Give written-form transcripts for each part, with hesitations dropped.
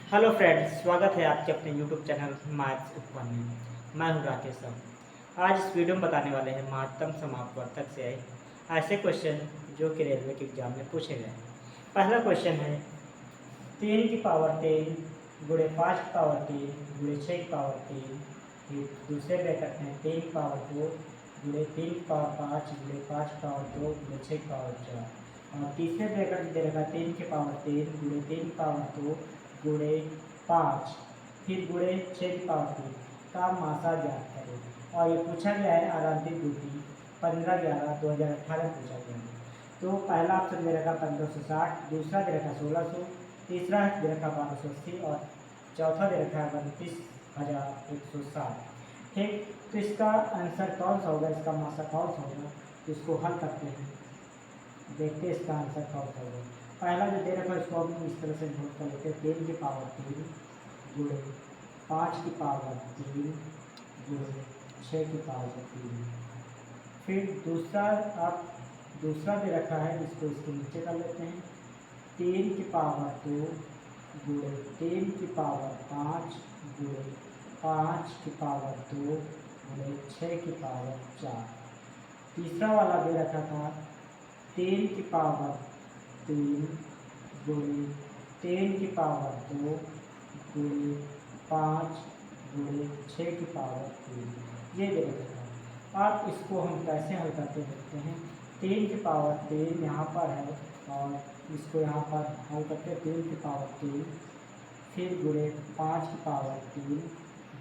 Hello friends, स्वागत है आपके अपने यूट्यूब चैनल मैथ्स उत्पन्न में। मैं हूं राकेश साहू। आज इस वीडियो में बताने वाले हैं महत्तम समापवर्तक से ऐसे क्वेश्चन जो कि रेलवे के एग्जाम में पूछे गए हैं। पहला क्वेश्चन है 3 की पावर 3 गुणे 5 की पावर 3 गुणे 6 की पावर 3। फिर दूसरे ब्रैकेट में 3 की पावर 2 गुणे 3 की पावर 5 गुणे 5 की पावर 2 गुणे 6 की पावर 4। और तीसरे ब्रैकेट में दे रखा है 3 की पावर 3 गुणे 3 की पावर 2 गुणे 5 फिर गुणे 6 की पावर 3 का मासा ज्ञात करें। और ये पूछा गया है आरंभिक ड्यूटी 15/11/2018 पूछा गया है। तो पहला ऑप्शन दे रखा 1560, दूसरा दे रखा 1600, तीसरा दे रखा 1280 और चौथा दे रखा है 32,160। ठीक, तो इसका आंसर कौन सा होगा, इसका मासा कौन सा होगा, तो इसको हल करते हैं, देखते हैं इसका आंसर कौन सा होगा। पहला जो दे रखा है इसको हम इस तरह से नोट कर लेते हैं 3 की पावर 3 गुणे 5 की पावर 3 गुणे 6 की पावर 3। फिर दूसरा, आप दूसरा दे रखा है इसको इसके नीचे कर लेते हैं 3 की पावर 2 गुणे 3 की पावर 5 गुणे 5 की पावर 2 गुणे 6 की पावर 4। तीसरा वाला दे रखा था 3 की पावर 3 गुणे 3 की पावर 2 गुणे 5 गुणे 6 की पावर 3, ये दे रखा था। अब इसको हम कैसे हल करके देखते हैं। 3 की पावर 3 यहाँ पर है और इसको यहाँ पर हल करते हैं 3 की पावर 3 फिर गुणे 5 की पावर 3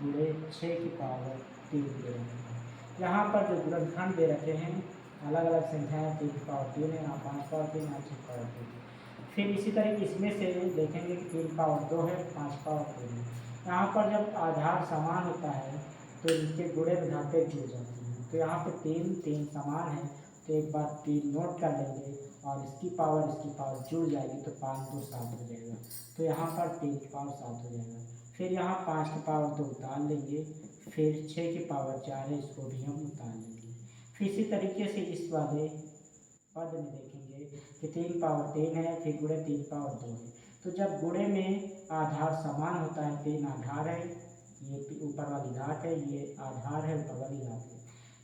गुणे 6 की पावर 3 दे रखे हैं। यहाँ पर जो गुणनखंड दे रखे हैं अलग अलग संख्याएं 3 की पावर 3 है, यहाँ 5 की पावर 3, यहाँ 6 की पावर 3। फिर इसी तरीके इसमें से देखेंगे कि 3 की पावर 2 है, 5 की पावर 3 है। यहाँ पर जब आधार समान होता है तो इनके गुणे में घाते जुड़ जाती हैं। तो यहाँ पे 3 समान है, तो एक बार 3 नोट कर लेंगे और इसकी पावर जुड़ जाएगी तो 5 2 7 हो जाएगा। तो यहाँ पर 3 की पावर 7 हो जाएगा। फिर यहाँ 5 की पावर 2 उतार लेंगे, फिर 6 की पावर 4 है, इसको भी हम उतार लेंगे। फिर इसी तरीके से इस वाले पद में देखेंगे कि 3 पावर 3 है, फिर गुणे 3 पावर 2 है। तो जब गुणे में आधार समान होता है, 3 आधार है, ये ऊपर वाली घात है, ये आधार है, ऊपर वाली घात है।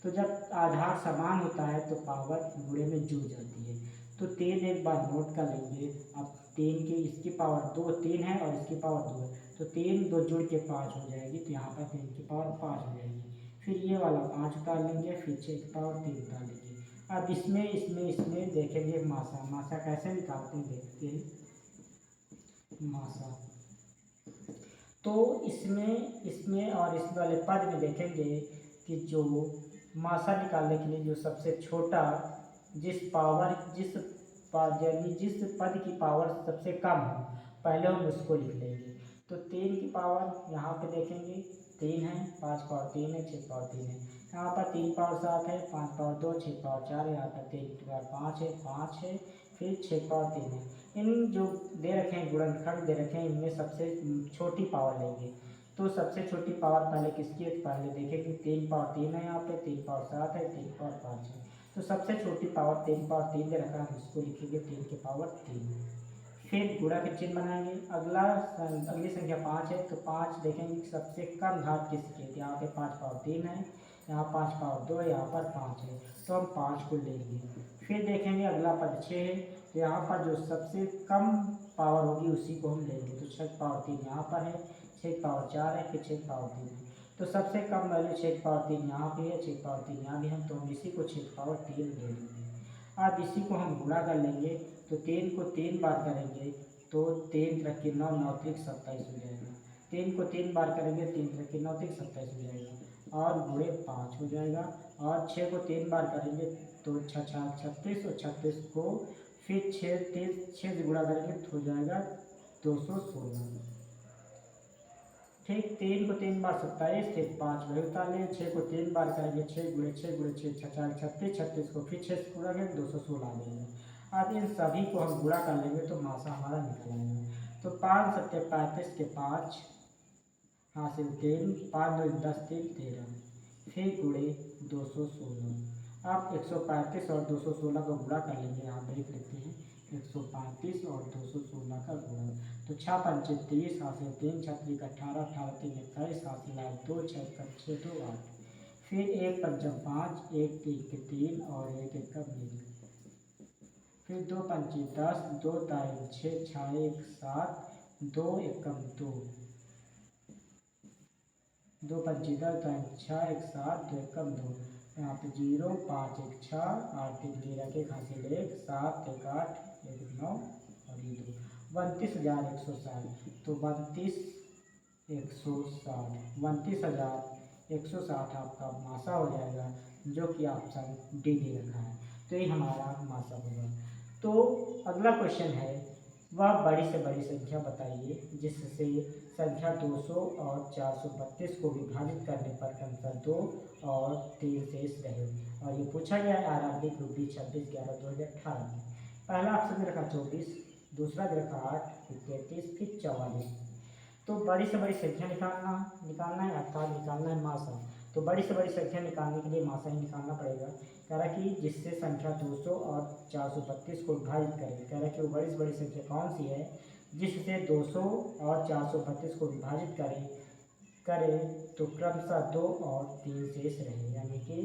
तो जब आधार समान होता है तो पावर गुणे में जुड़ जाती है। तो 3 एक बार नोट कर लेंगे। अब 3 की इसकी पावर 2 3 है और इसकी पावर 2 है, तो 3 2 जुड़ के 5 हो जाएगी, तो यहाँ पर 3 की पावर 5 हो जाएगी। फिर ये वाला 5 उतार लेंगे, फिर 6 की पावर 3 उतार लेंगे। अब इसमें देखेंगे मासा कैसे निकालते हैं, देखते हैं मासा। तो इसमें और इस वाले पद में देखेंगे कि जो मासा निकालने के लिए जो सबसे छोटा यानी जिस पद की पावर सबसे कम हो, पहले हम उसको लिख लेंगे। तो 3 की पावर यहाँ पे देखेंगे 3 है, 5 पावर 3 है, 6 पावर 3 है। यहाँ पर 3 पावर 7 है, 5 पावर 2, 6 पावर 4 है, यहाँ पर 3 पावर 5 है, 5 है, फिर 6 पावर 3 है। इन जो दे रखे हैं गुणनखंड दे रखे हैं, इनमें सबसे छोटी पावर लेंगे। तो सबसे छोटी पावर पहले किसकी है, पहले देखें कि 3 पावर 3 है, यहाँ पे 3 पावर 7 है, 3 पावर 5 है। तो सबसे छोटी पावर 3 पावर 3 दे रखा है, हम इसको लिखेंगे 3 की पावर 3। फिर गुणा के चिन्ह बनाएंगे। अगली संख्या 5 है, तो 5 देखेंगे कि सबसे कम घात किसकी है। यहाँ पे 5 पावर 3 है, यहाँ 5 पावर 2 है, यहाँ पर 5 है, तो हम 5 को लेंगे। फिर देखेंगे अगला पद 6 है, तो यहाँ पर जो सबसे कम पावर होगी उसी को हम लेंगे। तो 6 पावर 3 यहाँ पर है, 6 पावर 4 है, फिर 6 पावर 3 है। तो सबसे कम वैल्यू 6 पावर 3 यहाँ भी है, 6 पावर 3 यहाँ भी है, तो हम इसी को 6 पावर 3 ले लेंगे। अब इसी को हम गुणा कर लेंगे, तो 3 को 3 बार करेंगे तो 3 रखे 9 9 त्रिक 27 हो जाएगा। 3 को 3 बार करेंगे, 3 रखे 9 त्रिक 27 हो जाएगा और गुणे 5 हो जाएगा। और 6 को 3 बार करेंगे तो 6 6 36 और 36 को फिर 6 से गुणा करेंगे तो हो जाएगा 216। ठीक, 3 को 3 बार 27, फिर 5 वही उतार लेंगे। 6 को 3 बार करेंगे, 6 गुणे 6 गुणे 6 6 36, 36 को फिर 6 से गुणा करेंगे 216 आ जाएगा। अब इन सभी को हम गुणा कर लेंगे तो मासा हमारा निकल आएगा। तो 5 7 35 के 5 हासिल 3, 5 2 10 3 13, फिर गुणे 216। अब 135 और 216 को गुणा कर लेंगे, यहाँ पर लिख लेते हैं 135 और 216 का गुणन। तो 6 पंचे 30, हासिल 3, 6 3 18, 18 3 21, हासिल 8 2, 6 6 2 8। फिर 1 पंचम 5, 1 3 3 और 1 1 का मील। फिर 2 पंचे 10, 2 तारीख 6, 6 1 7, 2 एकम 2, 2 पंचे 10, 6 1 7, 2 एकम 2। यहाँ पे 0 5 1 6, 8 1 13 के हासिल 1, 7 1 8 1 9 और ये 2। 32,160। तो 32,160, 32,160 आपका मासा हो जाएगा, जो कि ऑप्शन डी दे रखा है। तो ये हमारा मासा होगा। तो अगला क्वेश्चन है, वह बड़ी से बड़ी संख्या बताइए जिससे संख्या 200 और 432 को विभाजित करने पर क्रमशः 2 और 3 शेष रहे। और ये पूछा गया है आरआरबी ग्रुप डी 26/11/2018 में। पहला ऑप्शन में रखा 24, दूसरा में रखा 8, फिर 33, फिर 44। तो बड़ी से बड़ी संख्या निकालना है, अर्थात निकालना है मासा। तो बड़ी से बड़ी संख्या निकालने के लिए मासा ही निकालना पड़ेगा। कह रहा कि जिससे संख्या 200 और 432 को विभाजित करें। कह रहा कि वो बड़ी से बड़ी संख्या कौन सी है जिससे 200 और 432 को विभाजित करें तो क्रमशः 2 और 3 शेष रहे। यानी कि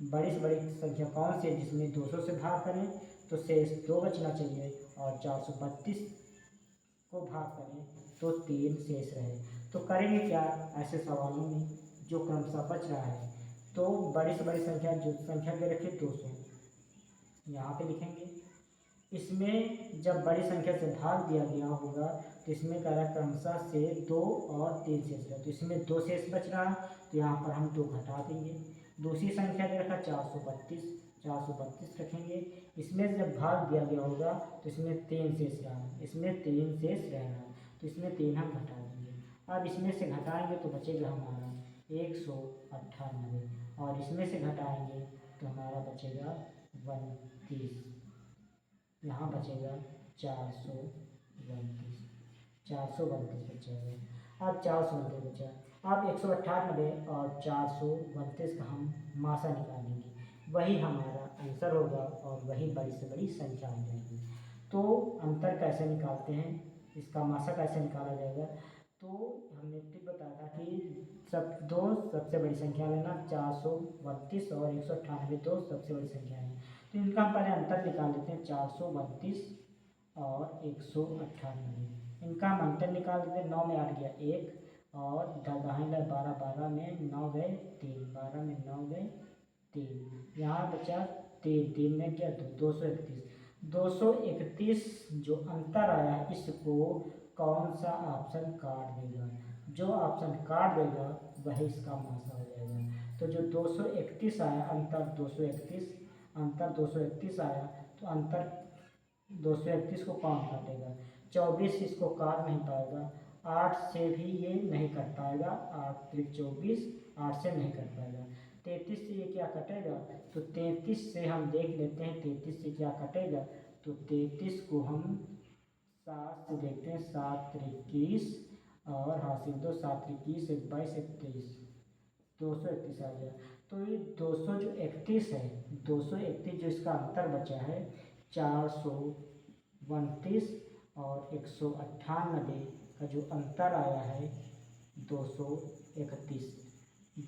बड़ी से बड़ी संख्या कौन सी है जिसमें 200 से भाग करें तो शेष 2 बचना चाहिए, और 432 को भाग करें तो 3 शेष रहे। तो करेंगे क्या ऐसे सवालों में जो क्रमशः बच रहा है। तो बड़ी से बड़ी संख्या जो संख्या दे रखी 200 यहाँ पे लिखेंगे। इसमें जब बड़ी संख्या से भाग दिया गया होगा तो इसमें कह रहा क्रमशः से 2 और 3 शेष रहे। तो इसमें 2 शेष बच रहा है तो यहाँ पर हम 2 घटा देंगे। दूसरी संख्या दे रखा 432, 432 रखेंगे। इसमें जब भाग दिया गया होगा तो इसमें 3 शेष रहा है, इसमें 3 शेष रह रहा है तो इसमें 3 हम घटा देंगे। अब इसमें से घटाएंगे तो बचेगा हमारा 198, और इसमें से घटाएंगे तो हमारा बचेगा 32, यहाँ बचेगा 432, 432 बचेगा। अब 432 बचा। अब 198 और 432 का हम मासा निकालेंगे, वही हमारा आंसर होगा और वही बड़ी से बड़ी संख्या आ जाएगी। तो अंतर कैसे निकालते हैं, इसका मासा कैसे निकाला जाएगा। तो हमने टिप बताया था कि सबसे बड़ी संख्या लेना 432 और 198 दो सबसे बड़ी संख्या है। तो इनका हम पहले अंतर निकाल लेते हैं, 432 और 198। इनका हम अंतर निकाल देते हैं। 9 में 8 गया 1, और दाहिने 12, 12 में 9 गए 3, 12 में 9 गए 3, यहाँ बचा 3, 3 में गया 231। 231 जो अंतर आया है इसको कौन सा ऑप्शन काट देगा, जो ऑप्शन काट देगा वही इसका मासा हो जाएगा। तो जो 231 आया अंतर 231 आया, तो अंतर 231 को कौन काटेगा, 24 इसको काट नहीं पाएगा, 8 से भी ये नहीं कट पाएगा, 8 3 24, 8 से नहीं कट पाएगा। 33 से ये क्या कटेगा, तो 33 से हम देख लेते हैं 33 से क्या कटेगा। तो 33 को हम 7 से देखते हैं, 7 21 और हासिल 2, 7 21 22 23, 231 आ गया। तो ये 231 है, 231 जो इसका अंतर बचा है 429 और 198 का जो अंतर आया है 231,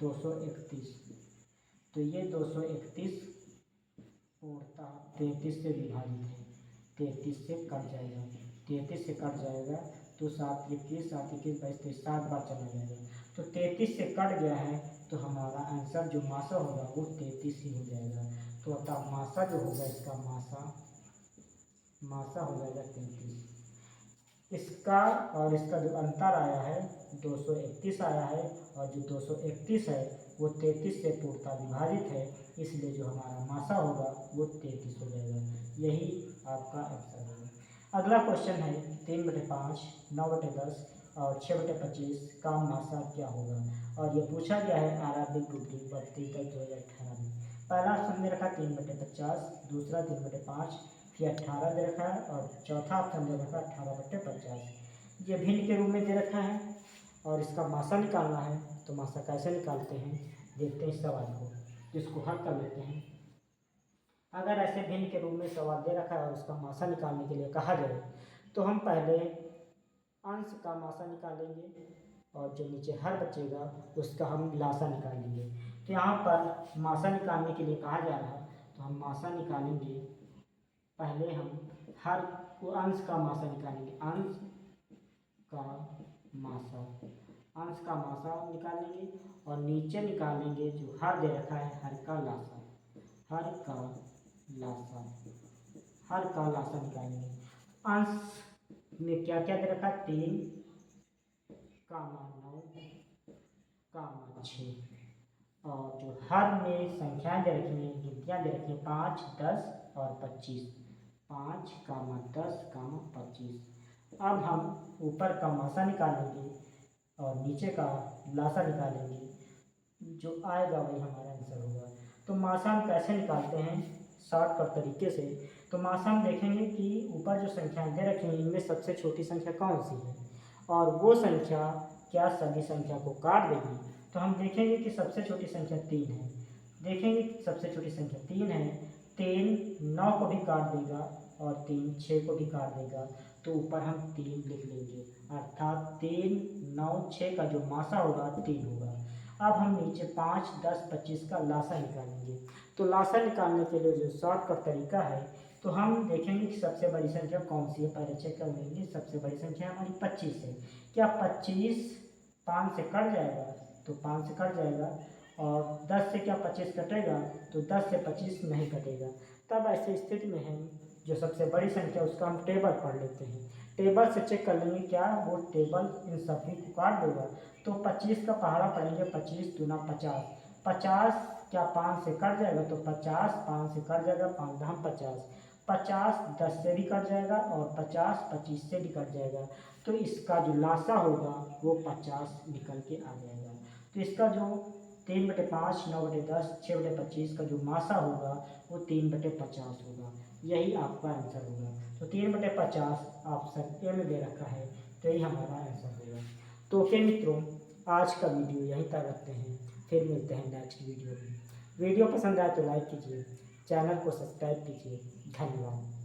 231। तो ये 231 पूर्णतः 33 से विभाजित है, 33 से कट जाएगा, 33 से कट जाएगा तो 7 21, 7 21 22 7 बार चला जाएगा। तो 33 से कट गया है तो हमारा आंसर जो मासा होगा वो 33 ही हो जाएगा। तो अतः मासा जो होगा इसका मासा हो जाएगा 33। इसका और इसका जो अंतर आया है 231 आया है, और जो 231 है वो 33 से पूर्णतः विभाजित है, इसलिए जो हमारा मासा होगा वो 33 हो जाएगा। यही आपका आंसर होगा। अगला क्वेश्चन है 3/5, 9/10 और 6/25 का मासा क्या होगा। और ये पूछा गया है आरआरबी ग्रुप डी 32/2018 में। पहला ऑप्शन में रखा 3/50, दूसरा 3/5, फिर 18 दे रखा है, और चौथा ऑप्शन दे रखा 18/50। ये भिन्न के रूप में दे रखा है और इसका मासा निकालना है। तो मासा कैसे निकालते हैं देखते हैं इस सवाल को, जिसको हल कर लेते हैं। अगर ऐसे भिन्न के रूप में सवाल दे रखा है और उसका मासा निकालने के लिए कहा जाए तो हम पहले अंश का मासा निकालेंगे और जो नीचे हर बचेगा उसका हम लासा निकालेंगे। तो यहाँ पर मासा निकालने के लिए कहा जा रहा है तो हम मासा निकालेंगे। पहले हम हर को अंश का मासा निकालेंगे, अंश का मासा, अंश का मासा निकालेंगे और नीचे निकालेंगे जो हर दे रखा है हर का लासा, हर का लासा, हर का लासा निकालेंगे। अंश में क्या क्या दे रखा है, 3, 9, 6 और जो हर में संख्याएं दे रखी हैं, गिनतियाँ दे रखी हैं 5, 10 और 25, 5, 10, 25। अब हम ऊपर का मासा निकालेंगे और नीचे का लासा निकालेंगे, जो आएगा वही हमारा आंसर होगा। तो मासा हम कैसे निकालते हैं शॉर्टकट तरीके से। तो मासा हम देखेंगे कि ऊपर जो संख्याएं दे रखी हैं इनमें सबसे छोटी संख्या कौन सी है और वो संख्या क्या सभी संख्या को काट देगी। तो हम देखेंगे कि सबसे छोटी संख्या 3 है, देखेंगे कि सबसे छोटी संख्या 3 है। 3 9 को भी काट देगा और 3 6 को भी काट देगा, तो ऊपर हम 3 लिख लेंगे, अर्थात 3, 9, 6 का जो मासा होगा 3 होगा। अब हम नीचे 5, 10, 25 का लासा निकालेंगे। तो लासा निकालने के लिए जो शॉर्टकट तरीका है, तो हम देखेंगे कि सबसे बड़ी संख्या कौन सी है, पहले चेक कर लेंगे। सबसे बड़ी संख्या हमारी 25 है। क्या 25 5 से कट जाएगा, तो 5 से कट जाएगा। और 10 से क्या 25 कटेगा, तो 10 से 25 नहीं कटेगा। तब ऐसी स्थिति में हम जो सबसे बड़ी संख्या उसका हम टेबल पढ़ लेते हैं। टेबल से चेक कर लेंगे क्या वो टेबल इन सभी को काट देगा। तो 25 का पहाड़ा पढ़ेंगे, 25 दूना 50, 50 क्या 5 से कट जाएगा, तो 50 5 से कट जाएगा, 5 दम 50, 50 10 से भी कट जाएगा और 50 25 से भी कट जाएगा। तो इसका जो लासा होगा वो 50 निकल के आ जाएगा। तो इसका जो 3/5, 9/10, 6/25 का जो मासा होगा वो 3/50 होगा। यही आपका आंसर होगा। तो 3/50 ऑप्शन ए में दे रखा है, तो यही हमारा आंसर होगा। तो ओके मित्रों, आज का वीडियो यहीं तक रखते हैं, फिर मिलते हैं नेक्स्ट वीडियो में। वीडियो पसंद आए तो लाइक कीजिए, चैनल को सब्सक्राइब कीजिए। धन्यवाद।